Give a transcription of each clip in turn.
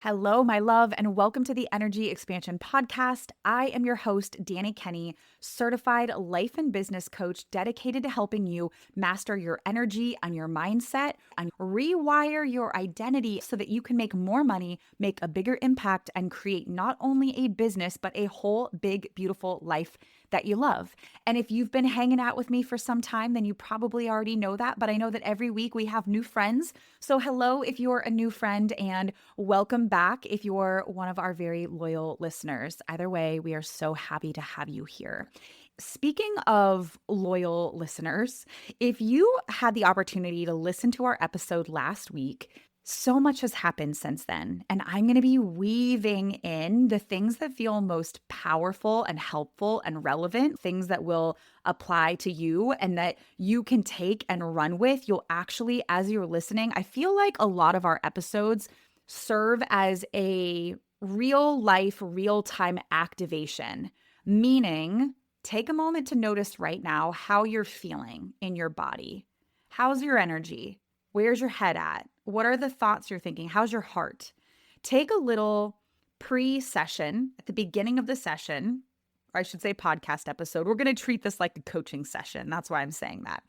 Hello, my love, and welcome to the Energy Expansion Podcast. I am your host, Dani Kenney, certified life and business coach dedicated to helping you master your energy and your mindset and rewire your identity so that you can make more money, make a bigger impact, and create not only a business, but a whole big, beautiful life that you love. And if you've been hanging out with me for some time, then you probably already know that. But I know that every week we have new friends. So, hello if you're a new friend, and welcome back if you're one of our very loyal listeners. Either way, we are so happy to have you here. Speaking of loyal listeners, if you had the opportunity to listen to our episode last week, so much has happened since then, and I'm going to be weaving in the things that feel most powerful and helpful and relevant, things that will apply to you and that you can take and run with. You'll actually, as you're listening, I feel like a lot of our episodes serve as a real life, real time activation, meaning take a moment to notice right now how you're feeling in your body. How's your energy? Where's your head at? What are the thoughts you're thinking? How's your heart? Take a little pre-session at the beginning of the session, or I should say podcast episode. We're going to treat this like a coaching session. That's why I'm saying that.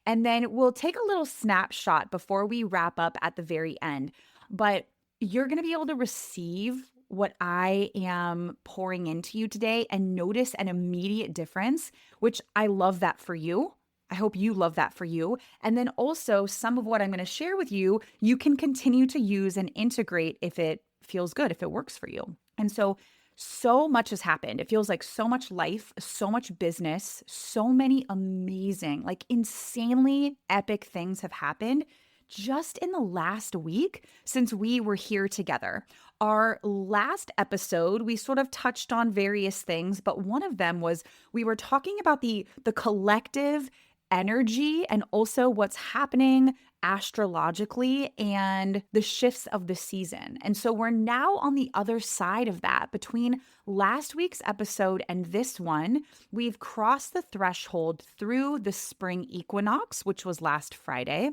And then we'll take a little snapshot before we wrap up at the very end. But you're going to be able to receive what I am pouring into you today and notice an immediate difference, which I love that for you. I hope you love that for you. And then also some of what I'm going to share with you, you can continue to use and integrate if it feels good, if it works for you. And so much has happened. It feels like so much life, so much business, so many amazing, like insanely epic things have happened just in the last week since we were here together. Our last episode, we sort of touched on various things, but one of them was we were talking about the collective energy and also what's happening astrologically and the shifts of the season. And so we're now on the other side of that. Between last week's episode and this one, we've crossed the threshold through the spring equinox, which was last Friday.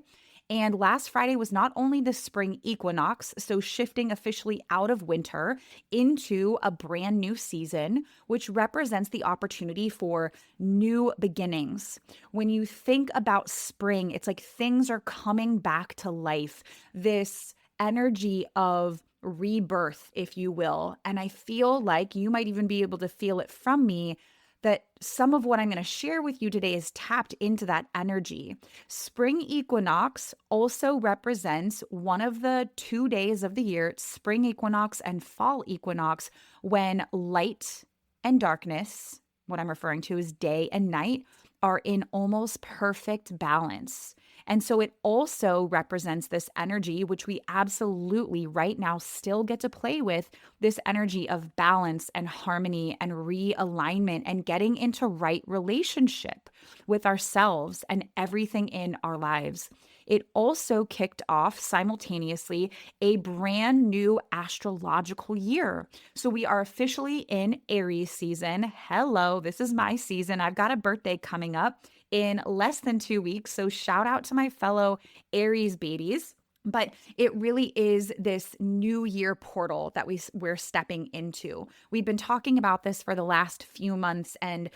And last Friday was not only the spring equinox, so shifting officially out of winter into a brand new season, which represents the opportunity for new beginnings. When you think about spring, it's like things are coming back to life, this energy of rebirth, if you will. And I feel like you might even be able to feel it from me that some of what I'm going to share with you today is tapped into that energy. Spring equinox also represents one of the 2 days of the year, spring equinox and fall equinox, when light and darkness, what I'm referring to as day and night, are in almost perfect balance. And so it also represents this energy, which we absolutely right now still get to play with, this energy of balance and harmony and realignment and getting into right relationship with ourselves and everything in our lives. It also kicked off simultaneously a brand new astrological year. So we are officially in Aries season. Hello, this is my season. I've got a birthday coming up in less than 2 weeks. So shout out to my fellow Aries babies. But it really is this new year portal that we're stepping into. We've been talking about this for the last few months. And,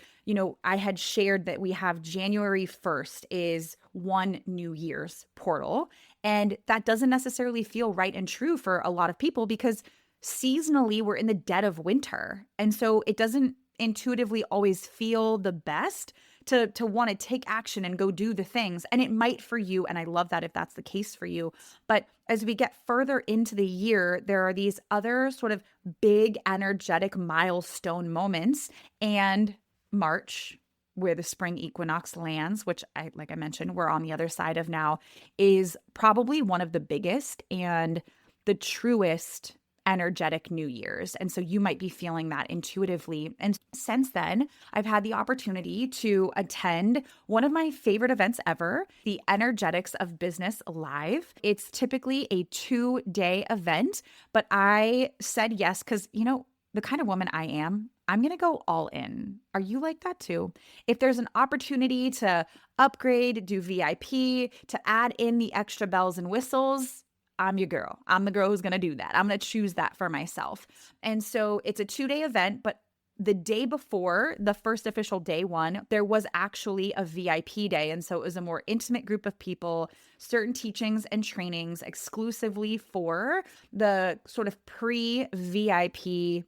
I had shared that we have January 1st is one New Year's portal. And that doesn't necessarily feel right and true for a lot of people because seasonally we're in the dead of winter. And so it doesn't intuitively always feel the best to want to take action and go do the things. And it might for you. And I love that if that's the case for you. But as we get further into the year, there are these other sort of big energetic milestone moments. And March, where the spring equinox lands, which like I mentioned, we're on the other side of now, is probably one of the biggest and the truest energetic New Year's. And so you might be feeling that intuitively. And since then, I've had the opportunity to attend one of my favorite events ever, the Energetics of Business Live. It's typically a 2-day event, but I said yes because, the kind of woman I am, I'm going to go all in. Are you like that too? If there's an opportunity to upgrade, do VIP, to add in the extra bells and whistles, I'm your girl. I'm the girl who's going to do that. I'm going to choose that for myself. And so it's a 2-day event, but the day before the first official day one, there was actually a VIP day. And so it was a more intimate group of people, certain teachings and trainings exclusively for the sort of pre-VIP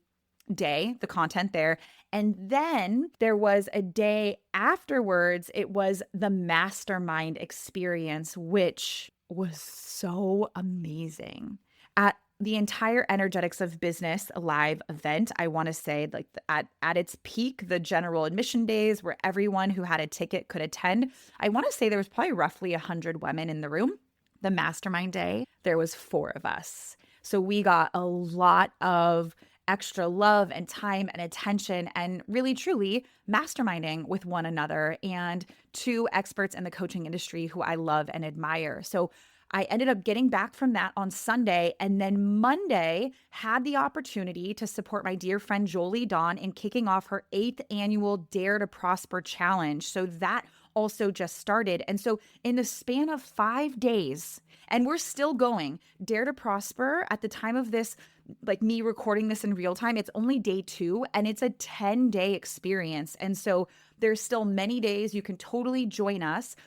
day, the content there. And then there was a day afterwards, it was the mastermind experience, which was so amazing. At the entire Energetics of Business live event, I want to say, like at its peak, the general admission days where everyone who had a ticket could attend, I want to say there was probably roughly 100 women in the room. The mastermind day, there was 4 of us. So we got a lot of extra love and time and attention and really truly masterminding with one another and 2 experts in the coaching industry who I love and admire. So I ended up getting back from that on Sunday, and then Monday had the opportunity to support my dear friend Jolie Dawn in kicking off her 8th annual Dare to Prosper challenge. So that also just started. And so in the span of 5 days, and we're still going, Dare to Prosper at the time of this, like me recording this in real time, it's only day 2 and it's a 10-day experience. And so there's still many days you can totally join us.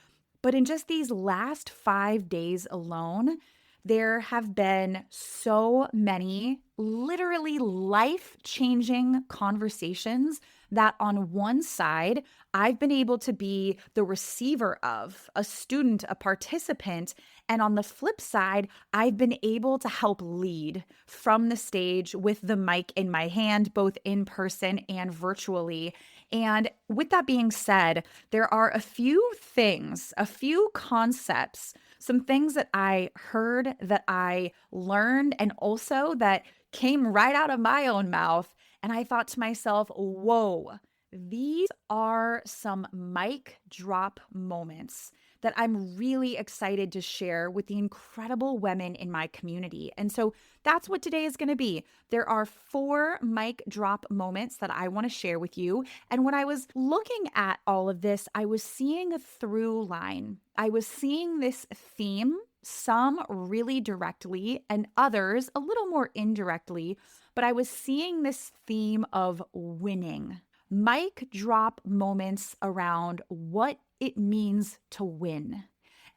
But in just these last 5 days alone, there have been so many literally life-changing conversations that on one side, I've been able to be the receiver of, a student, a participant, and on the flip side, I've been able to help lead from the stage with the mic in my hand, both in person and virtually. And with that being said, there are a few things, a few concepts, some things that I heard, that I learned, and also that came right out of my own mouth. And I thought to myself, whoa, these are some mic drop moments that I'm really excited to share with the incredible women in my community. And so that's what today is going to be. There are 4 mic drop moments that I want to share with you. And when I was looking at all of this, I was seeing a through line. I was seeing this theme, some really directly and others a little more indirectly, but I was seeing this theme of winning. Mic drop moments around what it means to win.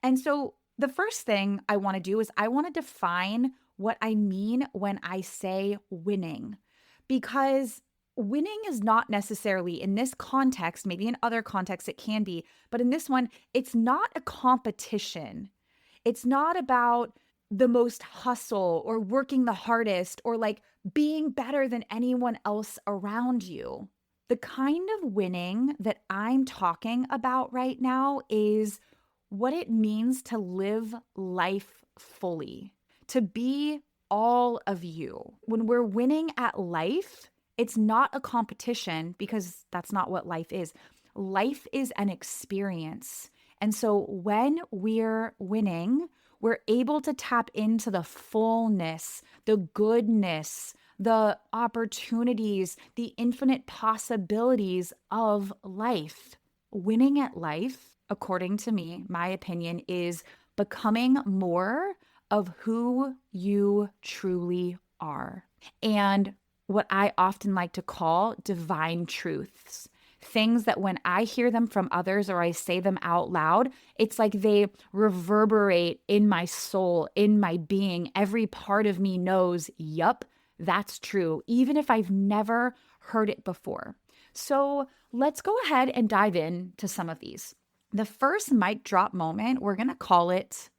And so the first thing I want to do is I want to define what I mean when I say winning, because winning is not necessarily in this context, maybe in other contexts it can be, but in this one, it's not a competition. It's not about the most hustle or working the hardest or like being better than anyone else around you. The kind of winning that I'm talking about right now is what it means to live life fully, to be all of you. When we're winning at life, it's not a competition, because that's not what life is. Life is an experience. And so when we're winning, we're able to tap into the fullness, the goodness, the opportunities, the infinite possibilities of life. Winning at life, according to me, my opinion, is becoming more of who you truly are. And what I often like to call divine truths. Things that when I hear them from others or I say them out loud, it's like they reverberate in my soul, in my being. Every part of me knows, yup, that's true, even if I've never heard it before. So let's go ahead and dive into some of these. The first mic drop moment, we're going to call it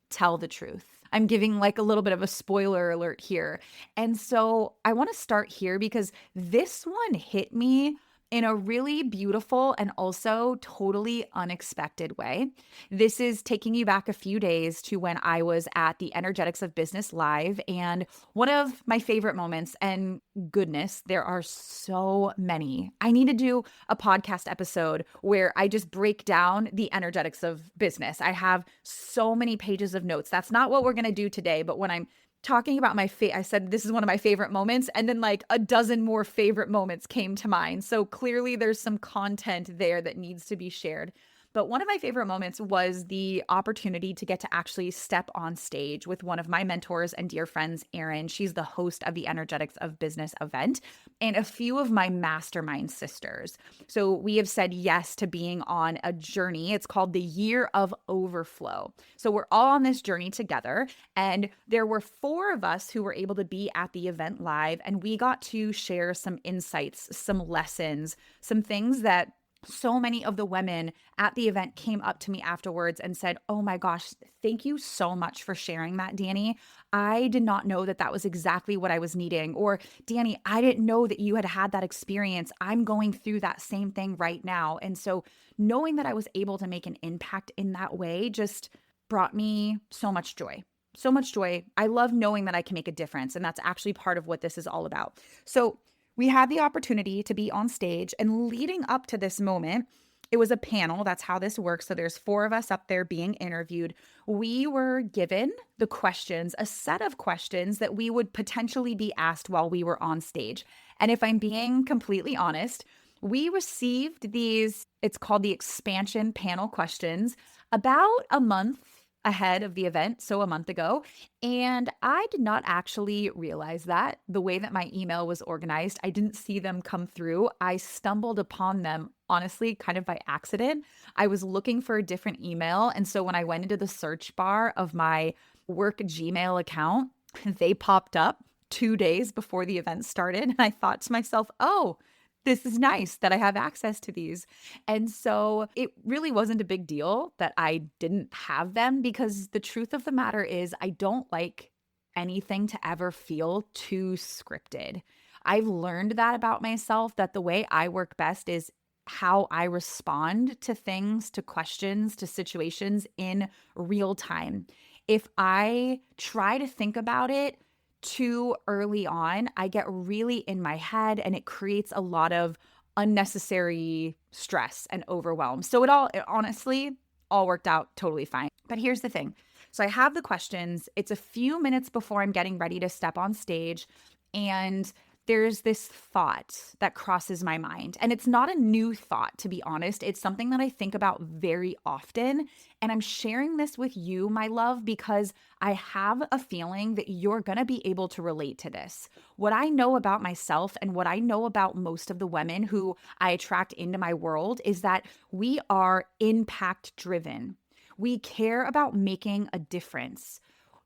tell the truth. I'm giving like a little bit of a spoiler alert here. And so I want to start here because this one hit me in a really beautiful and also totally unexpected way. This is taking you back a few days to when I was at the Energetics of Business Live, and one of my favorite moments, and goodness, there are so many. I need to do a podcast episode where I just break down the energetics of business. I have so many pages of notes. That's not what we're going to do today, but when I'm talking about I said this is one of my favorite moments, and then like a dozen more favorite moments came to mind. So clearly there's some content there that needs to be shared. But one of my favorite moments was the opportunity to get to actually step on stage with one of my mentors and dear friends, Erin. She's the host of the Energetics of Business event, and a few of my mastermind sisters. So we have said yes to being on a journey. It's called the Year of Overflow. So we're all on this journey together. And there were 4 of us who were able to be at the event live, and we got to share some insights, some lessons, some things that so many of the women at the event came up to me afterwards and said, "Oh my gosh, thank you so much for sharing that, Dani. I did not know that that was exactly what I was needing." Or, "Dani, I didn't know that you had had that experience. I'm going through that same thing right now." And so knowing that I was able to make an impact in that way just brought me so much joy. So much joy. I love knowing that I can make a difference. And that's actually part of what this is all about. So we had the opportunity to be on stage, and leading up to this moment, it was a panel. That's how this works. So there's 4 of us up there being interviewed. We were given the questions, a set of questions that we would potentially be asked while we were on stage. And if I'm being completely honest, we received these, it's called the expansion panel questions, about a month ahead of the event, so a month ago. And I did not actually realize that the way that my email was organized, I didn't see them come through. I stumbled upon them, honestly, kind of by accident. I was looking for a different email. And so when I went into the search bar of my work Gmail account, they popped up 2 days before the event started. And I thought to myself, oh, this is nice that I have access to these. And so it really wasn't a big deal that I didn't have them, because the truth of the matter is I don't like anything to ever feel too scripted. I've learned that about myself, that the way I work best is how I respond to things, to questions, to situations in real time. If I try to think about it too early on, I get really in my head, and it creates a lot of unnecessary stress and overwhelm. So it honestly all worked out totally fine. But here's the thing. So I have the questions. It's a few minutes before I'm getting ready to step on stage, and there's this thought that crosses my mind. And it's not a new thought, to be honest. It's something that I think about very often. And I'm sharing this with you, my love, because I have a feeling that you're going to be able to relate to this. What I know about myself, and what I know about most of the women who I attract into my world, is that we are impact driven. We care about making a difference.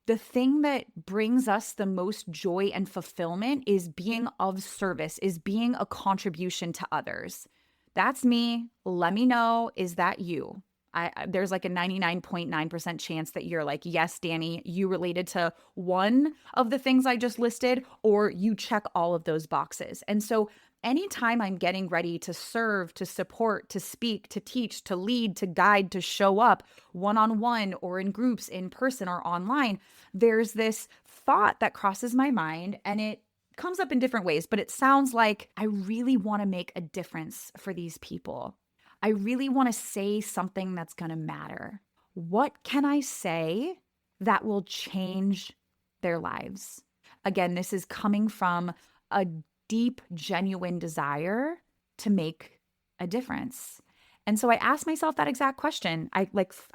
The thing that brings us the most joy and fulfillment is being of service, is being a contribution to others. That's me. Let me know, is that you? There's like a 99.9% chance that you're like, yes, Dani, you related to one of the things I just listed, or you check all of those boxes. And so anytime I'm getting ready to serve, to support, to speak, to teach, to lead, to guide, to show up one-on-one or in groups, in person or online, there's this thought that crosses my mind, and it comes up in different ways, but it sounds like I really want to make a difference for these people. I really want to say something that's going to matter. What can I say that will change their lives? Again, this is coming from a deep, genuine desire to make a difference. And so I asked myself that exact question. I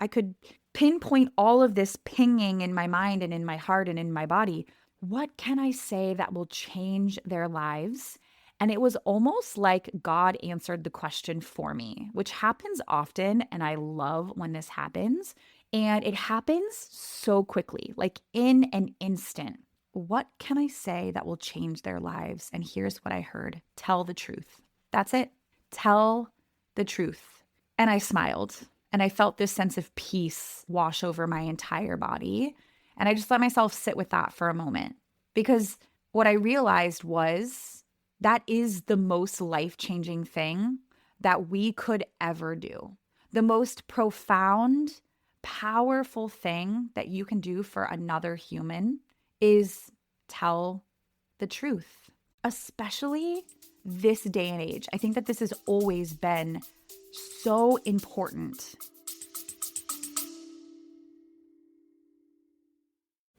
could pinpoint all of this pinging in my mind and in my heart and in my body. What can I say that will change their lives? And it was almost like God answered the question for me, which happens often. And I love when this happens. And it happens so quickly, like in an instant. What can I say that will change their lives? And here's what I heard. Tell the truth. That's it. Tell the truth. And I smiled, and I felt this sense of peace wash over my entire body. And I just let myself sit with that for a moment, because what I realized was that is the most life-changing thing that we could ever do. The most profound, powerful thing that you can do for another human is tell the truth, especially this day and age. I think that this has always been so important.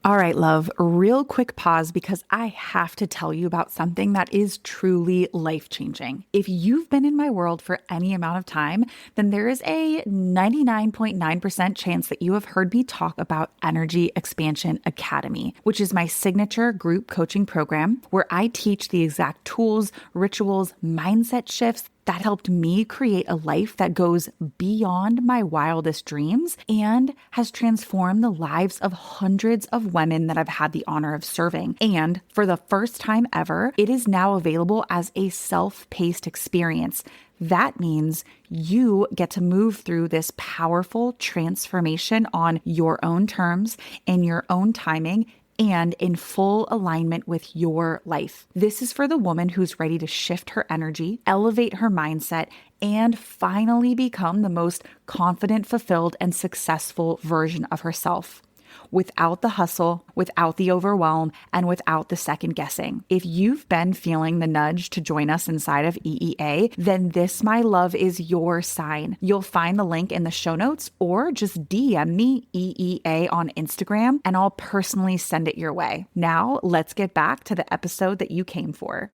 All right, love, real quick pause because I have to tell you about something that is truly life-changing. If you've been in my world for any amount of time, then there is a 99.9% chance that you have heard me talk about Energy Expansion Academy, which is my signature group coaching program where I teach the exact tools, rituals, mindset shifts that helped me create a life that goes beyond my wildest dreams and has transformed the lives of hundreds of women that I've had the honor of serving. And for the first time ever, it is now available as a self-paced experience. That means you get to move through this powerful transformation on your own terms, in your own timing, and in full alignment with your life. This is for the woman who's ready to shift her energy, elevate her mindset, and finally become the most confident, fulfilled, and successful version of herself. Without the hustle, without the overwhelm, and without the second guessing. If you've been feeling the nudge to join us inside of EEA, then this, my love, is your sign. You'll find the link in the show notes or just DM me EEA on Instagram and I'll personally send it your way. Now, let's get back to the episode that you came for.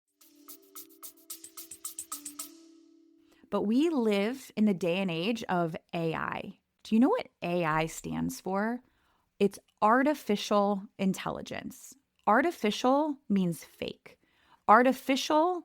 But we live in the day and age of AI. Do you know what AI stands for? It's artificial intelligence. Artificial means fake. Artificial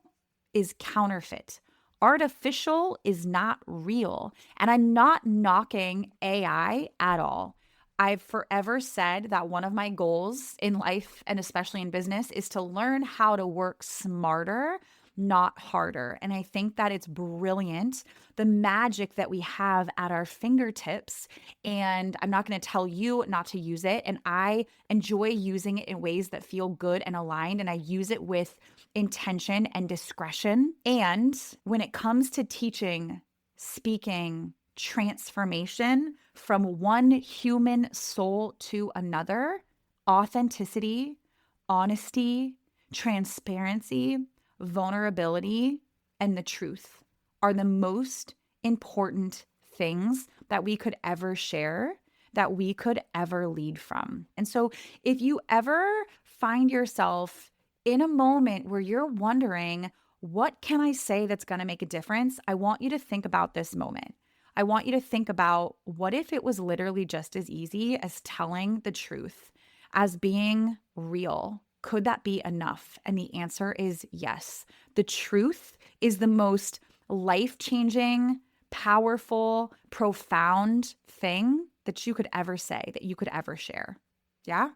is counterfeit. Artificial is not real. And I'm not knocking AI at all. I've forever said that one of my goals in life, and especially in business, is to learn how to work smarter, not harder. And I think that it's brilliant, the magic that we have at our fingertips. And I'm not going to tell you not to use it. And I enjoy using it in ways that feel good and aligned. And I use it with intention and discretion. And when it comes to teaching, speaking, transformation from one human soul to another, authenticity, honesty, transparency, vulnerability, and the truth are the most important things that we could ever share, that we could ever lead from. And so if you ever find yourself in a moment where you're wondering, what can I say that's going to make a difference? I want you to think about this moment. I want you to think about, what if it was literally just as easy as telling the truth, as being real? Could that be enough? And the answer is yes. The truth is the most life-changing, powerful, profound thing that you could ever say, that you could ever share. Yeah?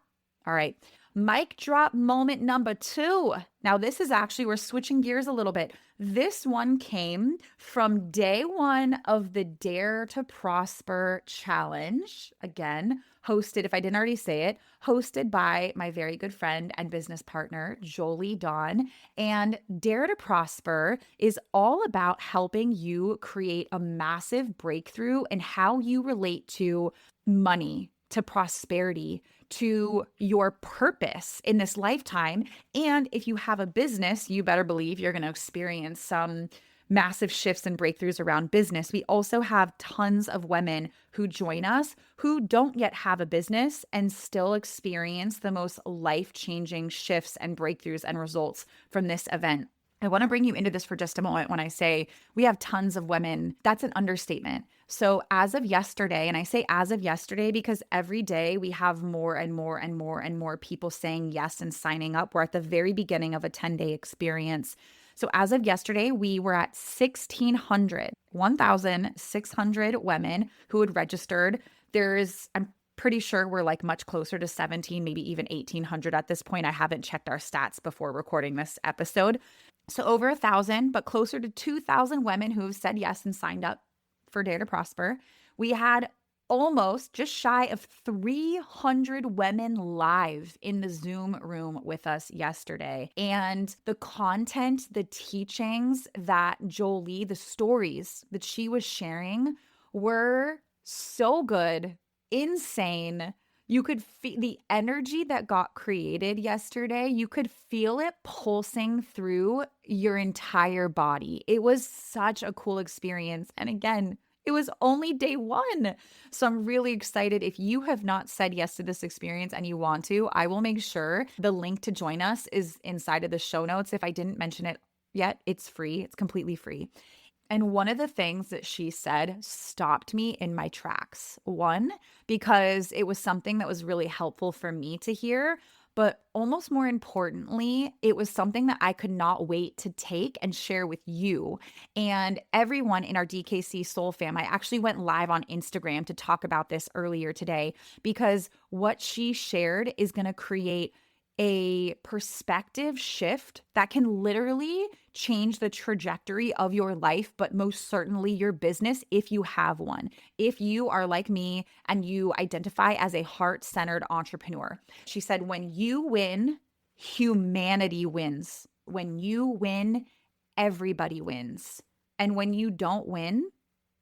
All right. Mic drop moment number 2. Now, this is actually, we're switching gears a little bit. This one came from day 1 of the Dare to Prosper challenge. Again, hosted, if I didn't already say it, hosted by my very good friend and business partner, Jolie Dawn. And Dare to Prosper is all about helping you create a massive breakthrough in how you relate to money, to prosperity, to your purpose in this lifetime. And if you have a business, you better believe you're going to experience some massive shifts and breakthroughs around business. We also have tons of women who join us who don't yet have a business and still experience the most life-changing shifts and breakthroughs and results from this event. I want to bring you into this for just a moment. When I say we have tons of women, that's an understatement. So as of yesterday, and I say as of yesterday because every day we have more and more and more and more people saying yes and signing up. We're at the very beginning of a 10-day experience. So as of yesterday, we were at 1,600 women who had registered. I'm pretty sure we're like much closer to 17, maybe even 1,800 at this point. I haven't checked our stats before recording this episode. So over 1,000, but closer to 2,000 women who have said yes and signed up for Dare to Prosper. We had almost just shy of 300 women live in the Zoom room with us yesterday. And the content, the teachings that Jolie, the stories that she was sharing were so good, insane. You could feel the energy that got created yesterday. You could feel it pulsing through your entire body. It was such a cool experience. And again, It was only day one. So I'm really excited. If you have not said yes to this experience and you want to, I will make sure the link to join us is inside of the show notes. If I didn't mention it yet, it's free. It's completely free. And one of the things that she said stopped me in my tracks. One, because it was something that was really helpful for me to hear. But almost more importantly, it was something that I could not wait to take and share with you and everyone in our DKC Soul fam. I actually went live on Instagram to talk about this earlier today because what she shared is going to create a perspective shift that can literally change the trajectory of your life, but most certainly your business if you have one. If you are like me and you identify as a heart-centered entrepreneur. She said, when you win, humanity wins. When you win, everybody wins. And when you don't win,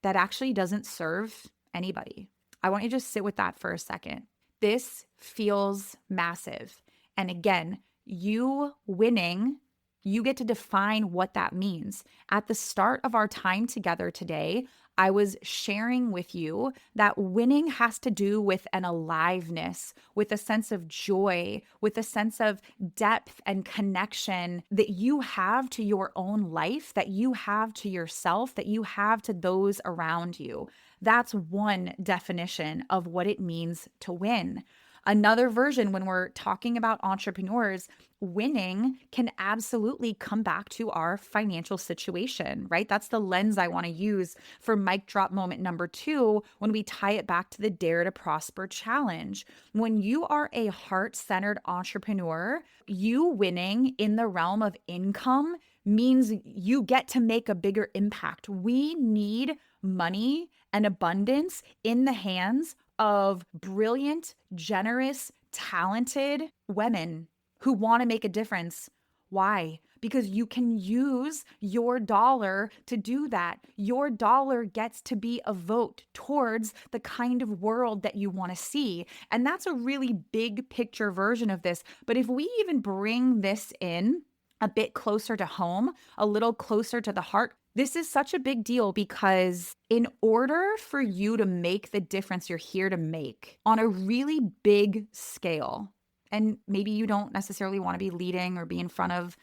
that actually doesn't serve anybody. I want you to just sit with that for a second. This feels massive. And again, you winning, you get to define what that means. At the start of our time together today, I was sharing with you that winning has to do with an aliveness, with a sense of joy, with a sense of depth and connection that you have to your own life, that you have to yourself, that you have to those around you. That's one definition of what it means to win. Another version, when we're talking about entrepreneurs, winning can absolutely come back to our financial situation, right? That's the lens I want to use for mic drop moment number 2 when we tie it back to the Dare to Prosper challenge. When you are a heart-centered entrepreneur, you winning in the realm of income means you get to make a bigger impact. We need money and abundance in the hands of brilliant, generous, talented women who want to make a difference. Why? Because you can use your dollar to do that. Your dollar gets to be a vote towards the kind of world that you want to see. And that's a really big picture version of this. But if we even bring this in a bit closer to home, a little closer to the heart, this is such a big deal because in order for you to make the difference you're here to make on a really big scale, and maybe you don't necessarily want to be leading or be in front of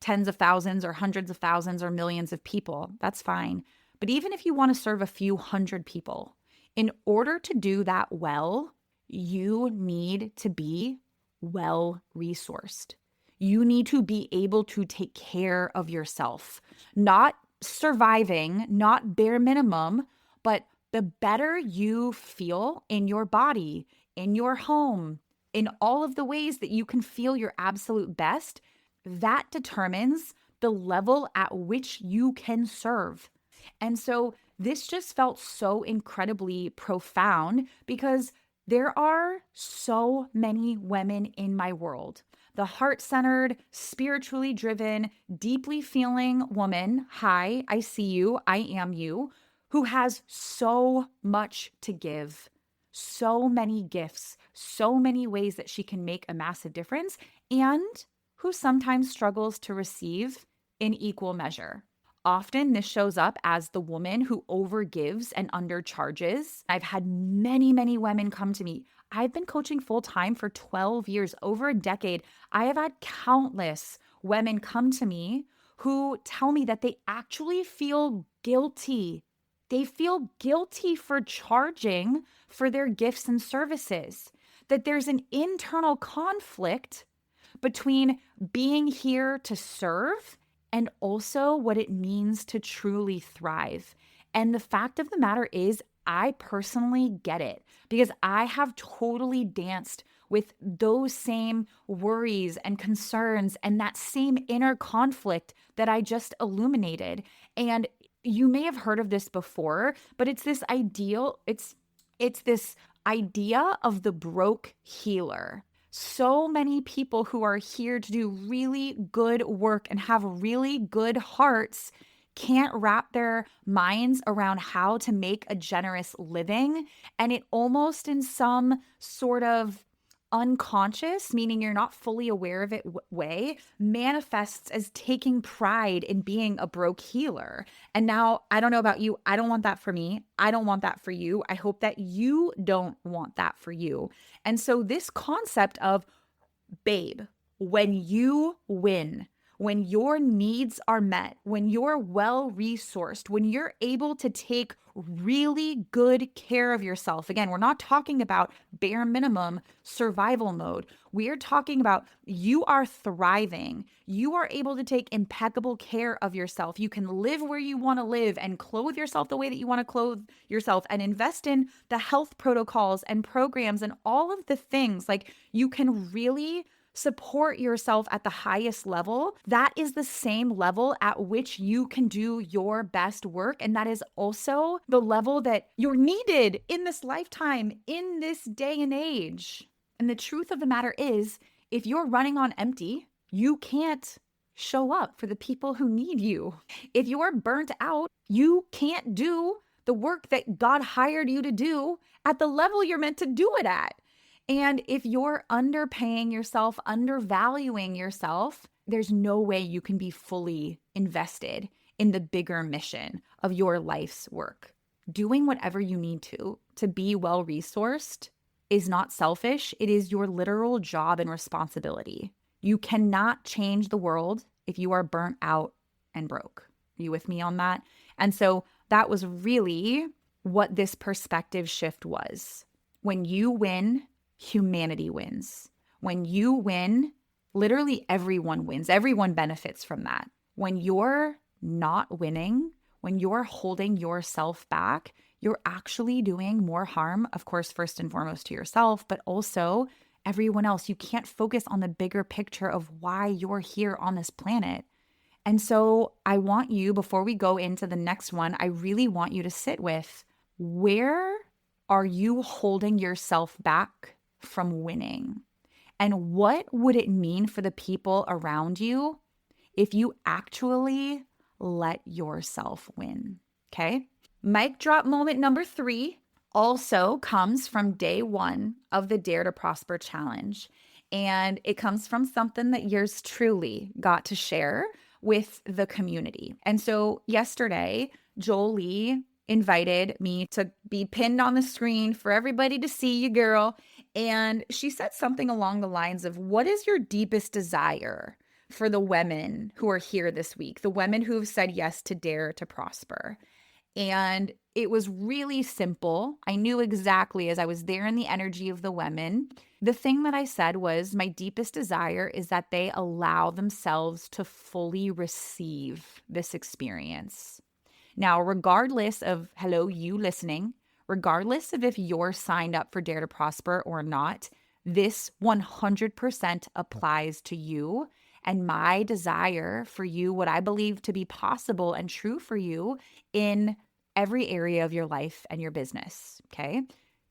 tens of thousands or hundreds of thousands or millions of people, that's fine. But even if you want to serve a few hundred people, in order to do that well, you need to be well resourced. You need to be able to take care of yourself, not surviving, not bare minimum, but the better you feel in your body, in your home, in all of the ways that you can feel your absolute best, that determines the level at which you can serve. And so this just felt so incredibly profound because there are so many women in my world. The heart-centered, spiritually driven, deeply feeling woman, hi, I see you, I am you, who has so much to give, so many gifts, so many ways that she can make a massive difference, and who sometimes struggles to receive in equal measure. Often this shows up as the woman who overgives and undercharges. I've had many, many women come to me. I've been coaching full time for 12 years, over a decade. I have had countless women come to me who tell me that they actually feel guilty. They feel guilty for charging for their gifts and services, that there's an internal conflict between being here to serve and also what it means to truly thrive. And the fact of the matter is, I personally get it because I have totally danced with those same worries and concerns and that same inner conflict that I just illuminated. And you may have heard of this before, but it's this ideal, it's this idea of the broke healer. So many people who are here to do really good work and have really good hearts can't wrap their minds around how to make a generous living. And it almost in some sort of unconscious, meaning you're not fully aware of it way, manifests as taking pride in being a broke healer. And now, I don't know about you. I don't want that for me. I don't want that for you. I hope that you don't want that for you. And so, this concept of, babe, when you win, when your needs are met, when you're well resourced, when you're able to take really good care of yourself. Again, we're not talking about bare minimum survival mode. We're talking about you are thriving. You are able to take impeccable care of yourself. You can live where you want to live and clothe yourself the way that you want to clothe yourself and invest in the health protocols and programs and all of the things. Like, you can really support yourself at the highest level. That is the same level at which you can do your best work. And that is also the level that you're needed in this lifetime, in this day and age. And the truth of the matter is, if you're running on empty, you can't show up for the people who need you. If you're burnt out, you can't do the work that God hired you to do at the level you're meant to do it at. And if you're underpaying yourself, undervaluing yourself, there's no way you can be fully invested in the bigger mission of your life's work. Doing whatever you need to be well resourced is not selfish. It is your literal job and responsibility. You cannot change the world if you are burnt out and broke. Are you with me on that? And so that was really what this perspective shift was. When you win, humanity wins. When you win, literally everyone wins. Everyone benefits from that. When you're not winning, when you're holding yourself back, you're actually doing more harm, of course, first and foremost to yourself, but also everyone else. You can't focus on the bigger picture of why you're here on this planet. And so I want you, before we go into the next one, I really want you to sit with, where are you holding yourself back from winning? And what would it mean for the people around you if you actually let yourself win? Okay. Mic drop moment number 3 also comes from day 1 of the Dare to Prosper challenge. And it comes from something that yours truly got to share with the community. And so yesterday, Jolie invited me to be pinned on the screen for everybody to see you, girl. And she said something along the lines of, what is your deepest desire for the women who are here this week, the women who have said yes to Dare to Prosper? And it was really simple. I knew exactly, as I was there in the energy of the women, the thing that I said was, my deepest desire is that they allow themselves to fully receive this experience. Now, regardless of, hello, you listening, regardless of if you're signed up for Dare to Prosper or not, this 100% applies to you. And my desire for you, what I believe to be possible and true for you in every area of your life and your business, okay?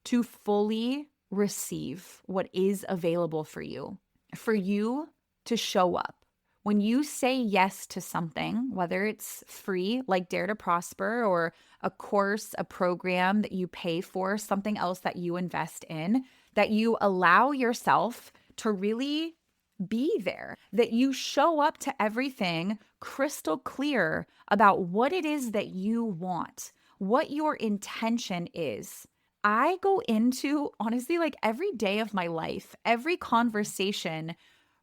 To fully receive what is available for you to show up. When you say yes to something, whether it's free, like Dare to Prosper, or a course, a program that you pay for, something else that you invest in, that you allow yourself to really be there, that you show up to everything crystal clear about what it is that you want, what your intention is. I go into, honestly, like every day of my life, every conversation,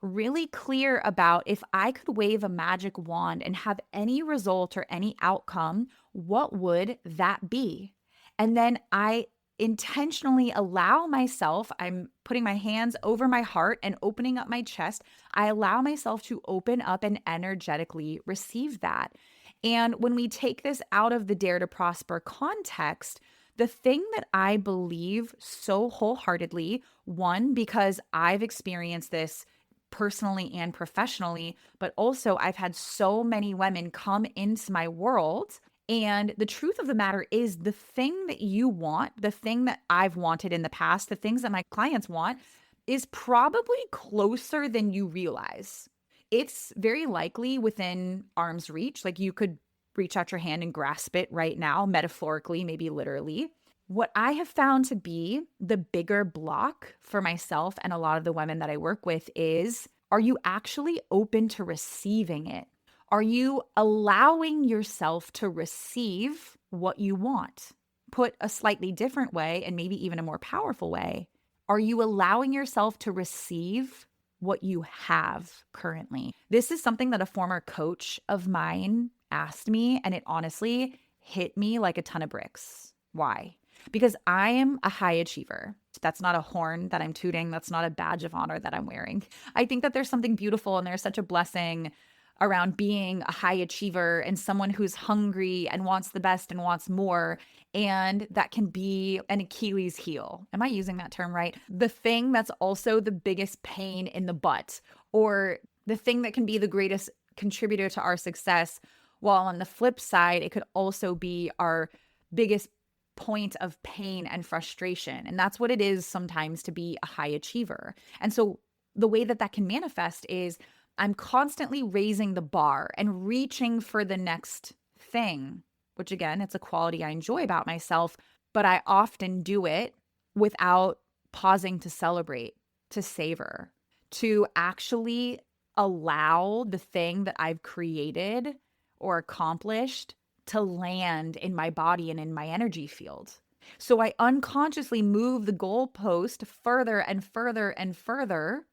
really clear about, if I could wave a magic wand and have any result or any outcome, what would that be? And then I intentionally allow myself, I'm putting my hands over my heart and opening up my chest. I allow myself to open up and energetically receive that. And when we take this out of the Dare to Prosper context, the thing that I believe so wholeheartedly, one, because I've experienced this personally and professionally, but also I've had so many women come into my world. And the truth of the matter is, the thing that you want, the thing that I've wanted in the past, the things that my clients want, is probably closer than you realize. It's very likely within arm's reach. Like, you could reach out your hand and grasp it right now, metaphorically, maybe literally. What I have found to be the bigger block for myself and a lot of the women that I work with is, are you actually open to receiving it? Are you allowing yourself to receive what you want? Put a slightly different way, and maybe even a more powerful way, are you allowing yourself to receive what you have currently? This is something that a former coach of mine asked me, and it honestly hit me like a ton of bricks. Why? Because I am a high achiever. That's not a horn that I'm tooting. That's not a badge of honor that I'm wearing. I think that there's something beautiful and there's such a blessing around being a high achiever and someone who's hungry and wants the best and wants more. And that can be an Achilles heel. Am I using that term right? The thing that's also the biggest pain in the butt, or the thing that can be the greatest contributor to our success. While on the flip side, it could also be our biggest point of pain and frustration. And that's what it is sometimes to be a high achiever. And so the way that that can manifest is I'm constantly raising the bar and reaching for the next thing, which again, it's a quality I enjoy about myself, but I often do it without pausing to celebrate, to savor, to actually allow the thing that I've created or accomplished to land in my body and in my energy field. So I unconsciously move the goalpost further and further and further,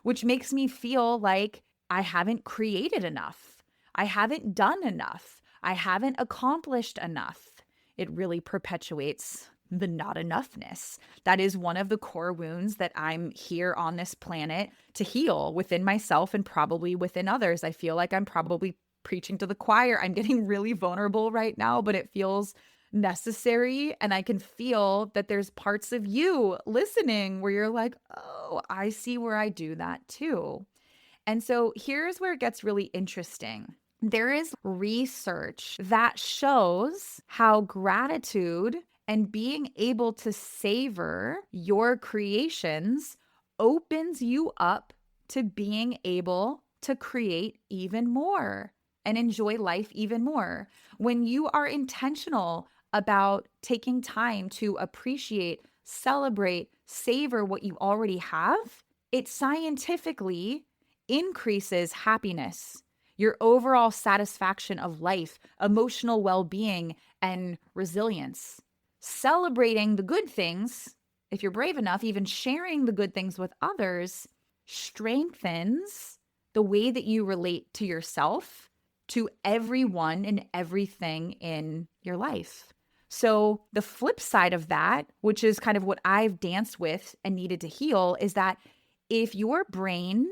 which makes me feel like I haven't created enough. I haven't done enough. I haven't accomplished enough. It really perpetuates the not enoughness. That is one of the core wounds that I'm here on this planet to heal within myself and probably within others. I feel like I'm probably preaching to the choir. I'm getting really vulnerable right now, but it feels necessary. And I can feel that there's parts of you listening where you're like, oh, I see where I do that too. And so here's where it gets really interesting. There is research that shows how gratitude and being able to savor your creations opens you up to being able to create even more and enjoy life even more. When you are intentional about taking time to appreciate, celebrate, savor what you already have, it scientifically increases happiness, your overall satisfaction of life, emotional well-being, and resilience. Celebrating the good things, if you're brave enough, even sharing the good things with others, strengthens the way that you relate to yourself, to everyone and everything in your life. So the flip side of that, which is kind of what I've danced with and needed to heal, is that if your brain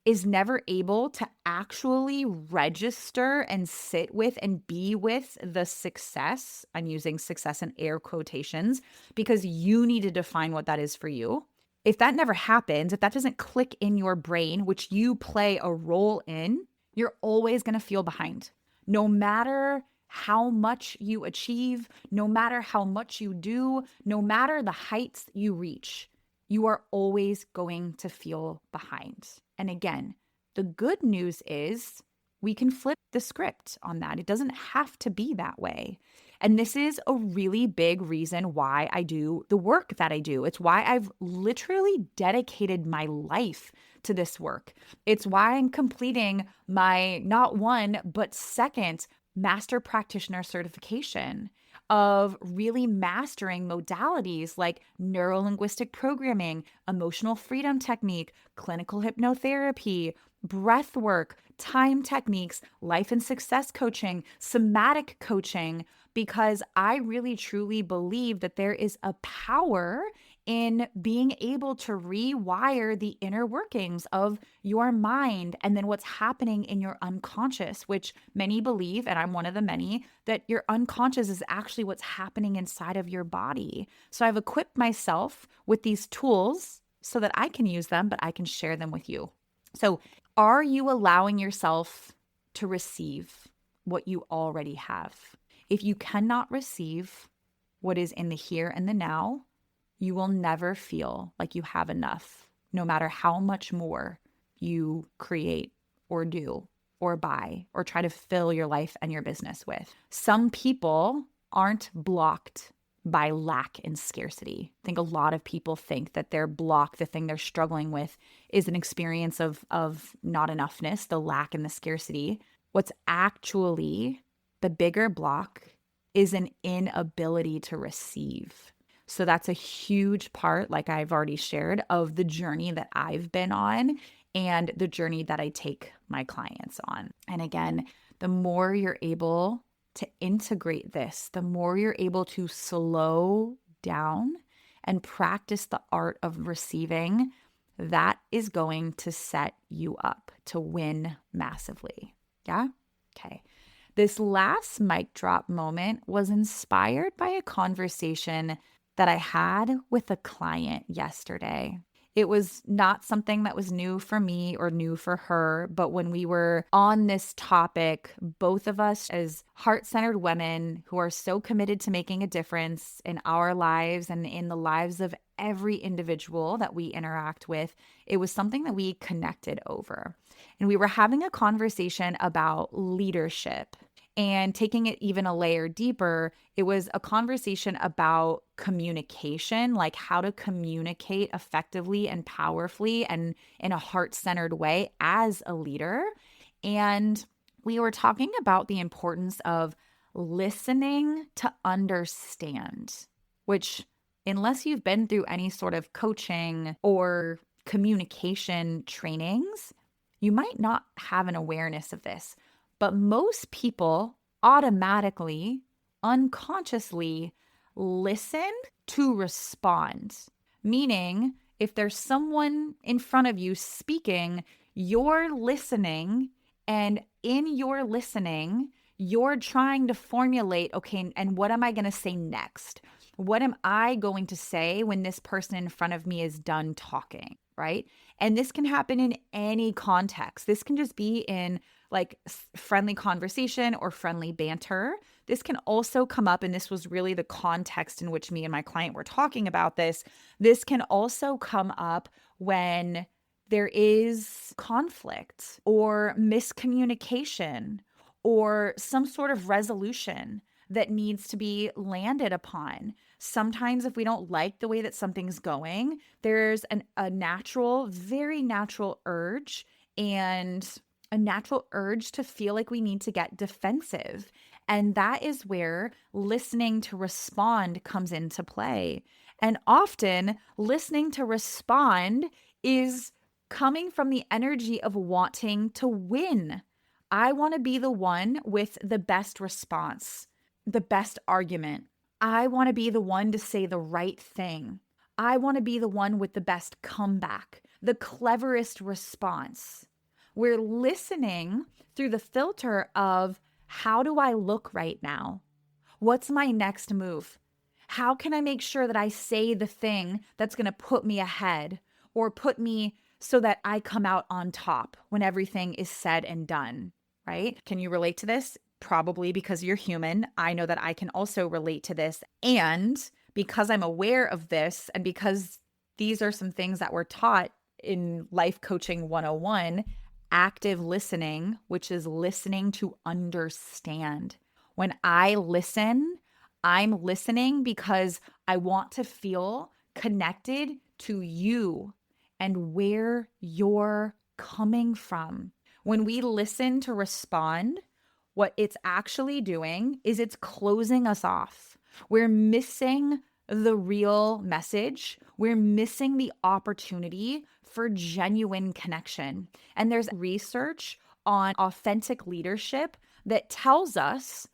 is never able to actually register and sit with and be with the success, I'm using success in air quotations, because you need to define what that is for you. If that never happens, if that doesn't click in your brain, which you play a role in, you're always going to feel behind. No matter how much you achieve, no matter how much you do, no matter the heights you reach, you are always going to feel behind. And again, the good news is we can flip the script on that. It doesn't have to be that way. And this is a really big reason why I do the work that I do. It's why I've literally dedicated my life to this work. It's why I'm completing my not one, but second master practitioner certification of really mastering modalities like neuro-linguistic programming, emotional freedom technique, clinical hypnotherapy, breath work, time techniques, life and success coaching, somatic coaching, because I really truly believe that there is a power in being able to rewire the inner workings of your mind and then what's happening in your unconscious, which many believe, and I'm one of the many, that your unconscious is actually what's happening inside of your body. So I've equipped myself with these tools so that I can use them, but I can share them with you. So are you allowing yourself to receive what you already have? If you cannot receive what is in the here and the now, you will never feel like you have enough, no matter how much more you create or do or buy or try to fill your life and your business with. Some people aren't blocked by lack and scarcity. I think a lot of people think that their block, the thing they're struggling with, is an experience of not enoughness, the lack and the scarcity. What's actually the bigger block is an inability to receive. So that's a huge part, like I've already shared, of the journey that I've been on and the journey that I take my clients on. And again, the more you're able to integrate this, the more you're able to slow down and practice the art of receiving, that is going to set you up to win massively. Yeah? Okay. This last mic drop moment was inspired by a conversation that I had with a client yesterday. It was not something that was new for me or new for her, but when we were on this topic, both of us as heart-centered women who are so committed to making a difference in our lives and in the lives of every individual that we interact with, it was something that we connected over. And we were having a conversation about leadership. And taking it even a layer deeper, it was a conversation about communication, like how to communicate effectively and powerfully and in a heart-centered way as a leader. And we were talking about the importance of listening to understand, which, unless you've been through any sort of coaching or communication trainings, you might not have an awareness of this. But most people automatically, unconsciously listen to respond. Meaning, if there's someone in front of you speaking, you're listening, and in your listening, you're trying to formulate, okay, and what am I going to say next? What am I going to say when this person in front of me is done talking, right? And this can happen in any context. This can just be in like friendly conversation or friendly banter. This can also come up, and this was really the context in which me and my client were talking about this. This can also come up when there is conflict or miscommunication or some sort of resolution that needs to be landed upon. Sometimes if we don't like the way that something's going, there's a natural, very natural urge and a natural urge to feel like we need to get defensive. And that is where listening to respond comes into play. And often listening to respond is coming from the energy of wanting to win. I want to be the one with the best response, the best argument. I want to be the one to say the right thing. I want to be the one with the best comeback, the cleverest response. We're listening through the filter of, how do I look right now? What's my next move? How can I make sure that I say the thing that's going to put me ahead or put me so that I come out on top when everything is said and done, right? Can you relate to this? Probably, because you're human. I know that I can also relate to this. And because I'm aware of this, and because these are some things that were taught in Life Coaching 101, active listening, which is listening to understand. When I listen, I'm listening because I want to feel connected to you and where you're coming from. When we listen to respond, what it's actually doing is it's closing us off. We're missing the real message. We're missing the opportunity for genuine connection. And there's research on authentic leadership that tells us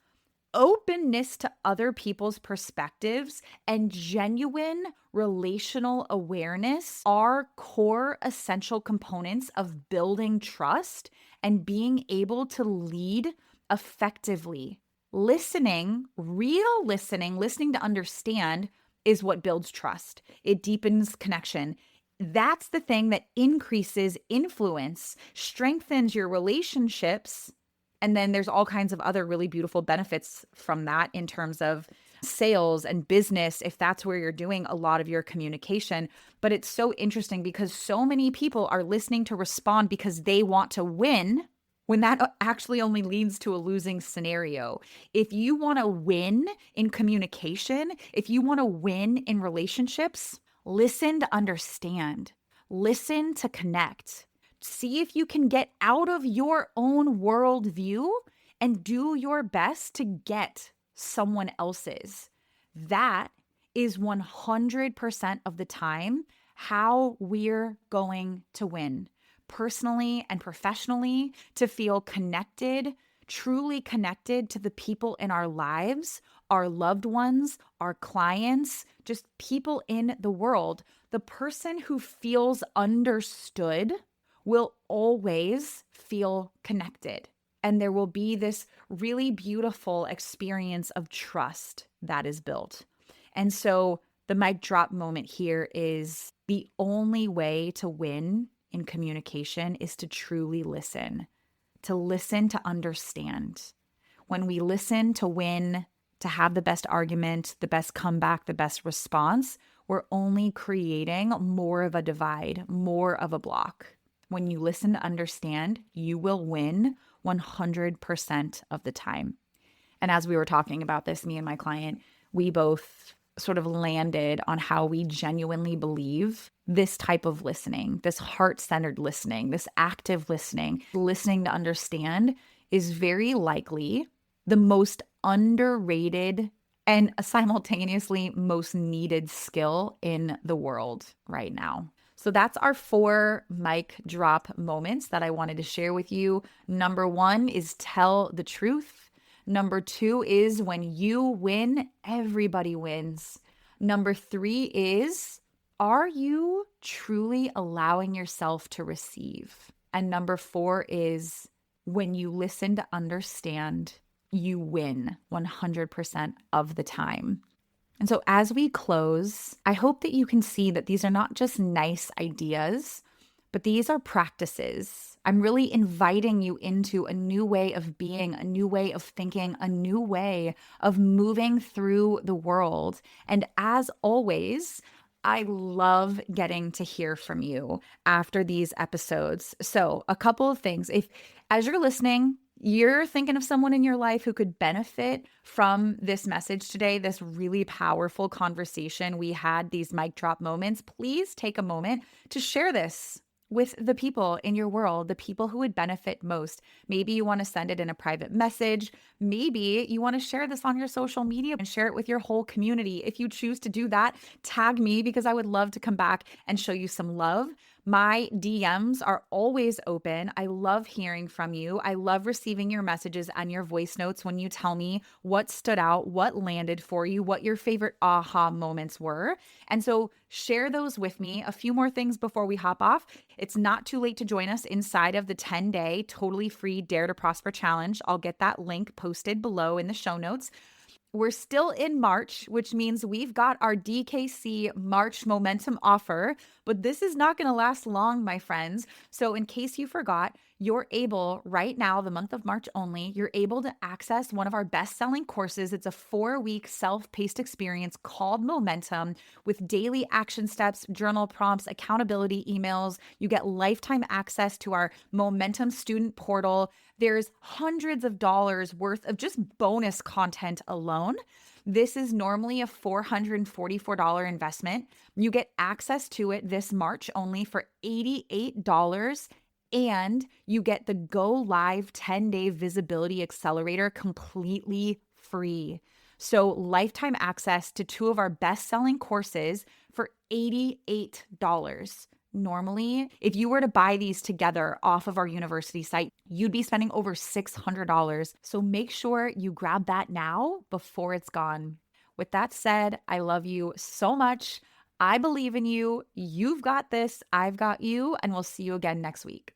openness to other people's perspectives and genuine relational awareness are core essential components of building trust and being able to lead effectively. Listening, real listening, listening to understand is what builds trust. It deepens connection. That's the thing that increases influence, strengthens your relationships. And then there's all kinds of other really beautiful benefits from that in terms of sales and business, if that's where you're doing a lot of your communication. But it's so interesting because so many people are listening to respond because they want to win, when that actually only leads to a losing scenario. If you want to win in communication, if you want to win in relationships, listen to understand, listen to connect. See if you can get out of your own worldview and do your best to get someone else's. That is 100% of the time how we're going to win, personally and professionally, to feel connected, truly connected to the people in our lives, our loved ones, our clients, just people in the world. The person who feels understood will always feel connected. And there will be this really beautiful experience of trust that is built. And so the mic drop moment here is the only way to win in communication is to truly listen, to understand. When we listen to win, to have the best argument, the best comeback, the best response, we're only creating more of a divide, more of a block. When you listen to understand, you will win 100% of the time. And as we were talking about this, me and my client, we both sort of landed on how we genuinely believe this type of listening, this heart-centered listening, this active listening to understand is very likely the most underrated and simultaneously most needed skill in the world right now. So that's our 4 mic drop moments that I wanted to share with you. Number 1 is tell the truth. Number 2 is when you win, everybody wins. Number 3 is, are you truly allowing yourself to receive? And number 4 is, when you listen to understand, you win 100% of the time. And so as we close, I hope that you can see that these are not just nice ideas, but these are practices. I'm really inviting you into a new way of being, a new way of thinking, a new way of moving through the world. And as always, I love getting to hear from you after these episodes. So a couple of things. If, as you're listening, you're thinking of someone in your life who could benefit from this message today, this really powerful conversation we had, these mic drop moments, please take a moment to share this with the people in your world, the people who would benefit most. Maybe you want to send it in a private message. Maybe you want to share this on your social media and share it with your whole community. If you choose to do that, tag me because I would love to come back and show you some love. My DMs are always open. I love hearing from you. I love receiving your messages and your voice notes when you tell me what stood out, what landed for you, what your favorite aha moments were. And so share those with me. A few more things before we hop off. It's not too late to join us inside of the 10-day totally free Dare to Prosper challenge. I'll get that link posted below in the show notes. We're still in March, which means we've got our DKC March momentum offer, but this is not going to last long, my friends. So in case you forgot, you're able right now, the month of March only, you're able to access one of our best-selling courses. It's a 4-week self-paced experience called Momentum with daily action steps, journal prompts, accountability emails. You get lifetime access to our Momentum student portal. There's hundreds of dollars worth of just bonus content alone. This is normally a $444 investment. You get access to it this March only for $88, and you get the Go Live 10-day visibility accelerator completely free. So lifetime access to 2 of our best-selling courses for $88. Normally, if you were to buy these together off of our university site, you'd be spending over $600. So make sure you grab that now before it's gone. With that said, I love you so much. I believe in you. You've got this. I've got you. And we'll see you again next week.